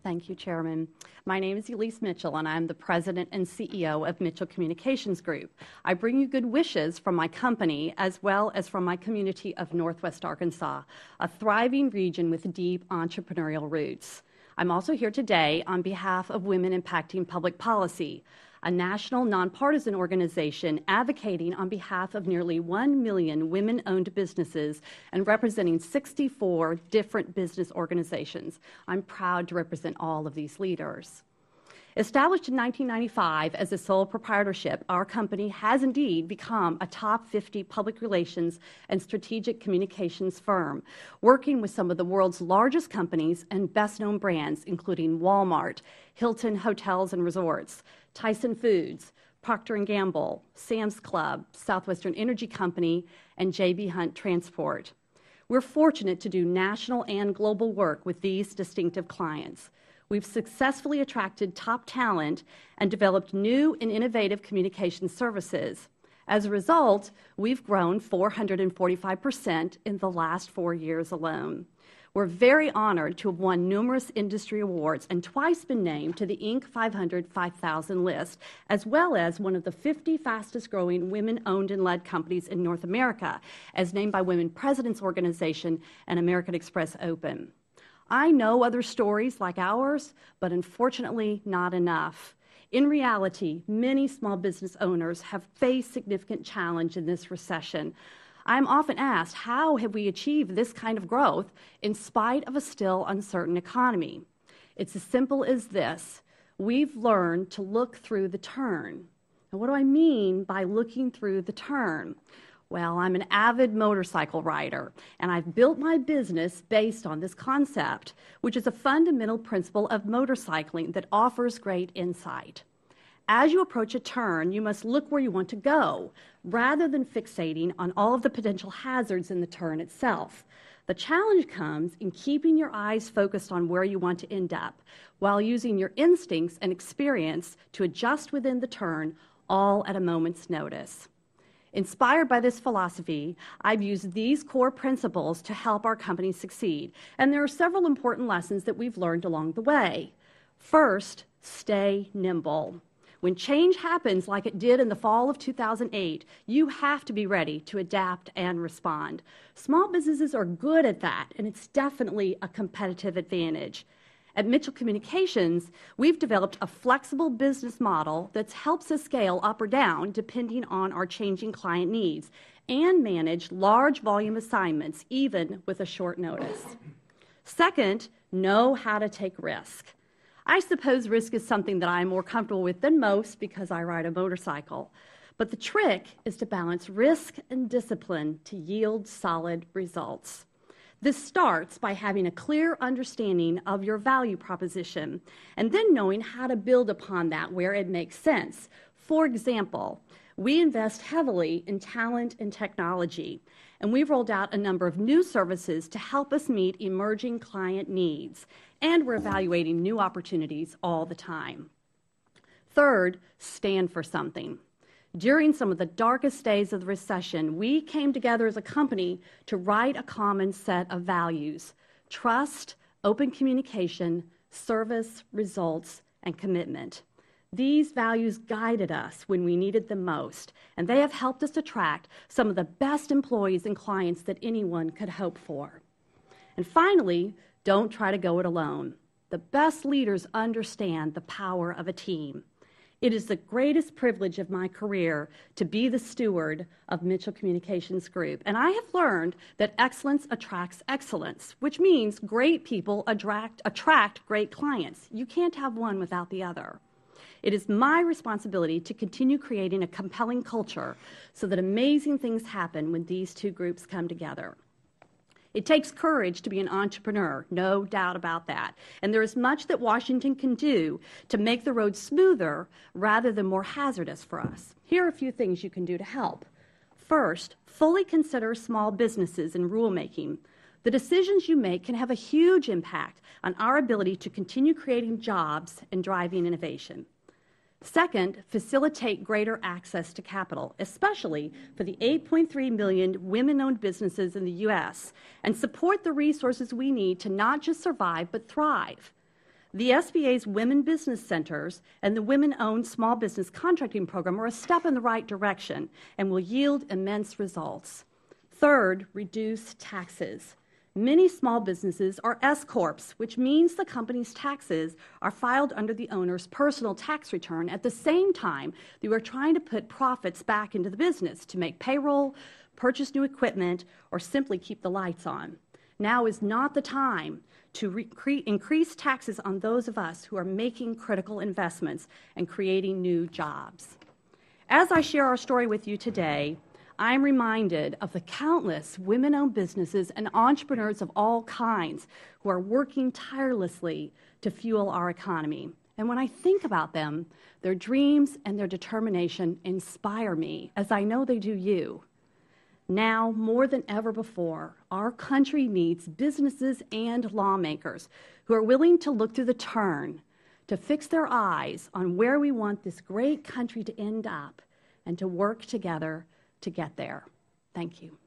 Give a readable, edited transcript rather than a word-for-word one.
Thank you, Chairman. My name is Elise Mitchell, and I'm the President and CEO of Mitchell Communications Group. I bring you good wishes from my company as well as from my community of Northwest Arkansas, a thriving region with deep entrepreneurial roots. I'm also here today on behalf of Women Impacting Public Policy, a national nonpartisan organization advocating on behalf of nearly 1 million women-owned businesses and representing 64 different business organizations. I'm proud to represent all of these leaders. Established in 1995 as a sole proprietorship, our company has indeed become a top 50 public relations and strategic communications firm, working with some of the world's largest companies and best-known brands, including Walmart, Hilton Hotels and Resorts, Tyson Foods, Procter & Gamble, Sam's Club, Southwestern Energy Company, and J.B. Hunt Transport. We're fortunate to do national and global work with these distinctive clients. We've successfully attracted top talent and developed new and innovative communication services. As a result, we've grown 445% in the last 4 years alone. We're very honored to have won numerous industry awards and twice been named to the Inc. 500 5000 list, as well as one of the 50 fastest-growing women-owned and led companies in North America, as named by Women Presidents Organization and American Express Open. I know other stories like ours, but unfortunately not enough. In reality, many small business owners have faced significant challenge in this recession. I'm often asked, how have we achieved this kind of growth in spite of a still uncertain economy? It's as simple as this. We've learned to look through the turn. Now, what do I mean by looking through the turn? Well, I'm an avid motorcycle rider, and I've built my business based on this concept, which is a fundamental principle of motorcycling that offers great insight. As you approach a turn, you must look where you want to go, rather than fixating on all of the potential hazards in the turn itself. The challenge comes in keeping your eyes focused on where you want to end up, while using your instincts and experience to adjust within the turn, all at a moment's notice. Inspired by this philosophy, I've used these core principles to help our company succeed, and there are several important lessons that we've learned along the way. First, stay nimble. When change happens like it did in the fall of 2008, you have to be ready to adapt and respond. Small businesses are good at that, and it's definitely a competitive advantage. At Mitchell Communications, we've developed a flexible business model that helps us scale up or down depending on our changing client needs and manage large volume assignments even with a short notice. Second, know how to take risk. I suppose risk is something that I'm more comfortable with than most because I ride a motorcycle. But the trick is to balance risk and discipline to yield solid results. This starts by having a clear understanding of your value proposition and then knowing how to build upon that where it makes sense. For example, we invest heavily in talent and technology, and we've rolled out a number of new services to help us meet emerging client needs, and we're evaluating new opportunities all the time. Third, stand for something. During some of the darkest days of the recession, we came together as a company to write a common set of values: trust, open communication, service, results, and commitment. These values guided us when we needed them most, and they have helped us attract some of the best employees and clients that anyone could hope for. And finally, don't try to go it alone. The best leaders understand the power of a team. It is the greatest privilege of my career to be the steward of Mitchell Communications Group, and I have learned that excellence attracts excellence, which means great people attract great clients. You can't have one without the other. It is my responsibility to continue creating a compelling culture so that amazing things happen when these two groups come together. It takes courage to be an entrepreneur, no doubt about that. And there is much that Washington can do to make the road smoother rather than more hazardous for us. Here are a few things you can do to help. First, fully consider small businesses in rulemaking. The decisions you make can have a huge impact on our ability to continue creating jobs and driving innovation. Second, facilitate greater access to capital, especially for the 8.3 million women-owned businesses in the U.S., and support the resources we need to not just survive but thrive. The SBA's Women Business Centers and the Women-Owned Small Business Contracting Program are a step in the right direction and will yield immense results. Third, reduce taxes. Many small businesses are S-corps, which means the company's taxes are filed under the owner's personal tax return at the same time that we are trying to put profits back into the business to make payroll, purchase new equipment, or simply keep the lights on. Now is not the time to increase taxes on those of us who are making critical investments and creating new jobs. As I share our story with you today, I am reminded of the countless women-owned businesses and entrepreneurs of all kinds who are working tirelessly to fuel our economy. And when I think about them, their dreams and their determination inspire me, as I know they do you. Now, more than ever before, our country needs businesses and lawmakers who are willing to look through the turn, to fix their eyes on where we want this great country to end up, and to work together to get there. Thank you.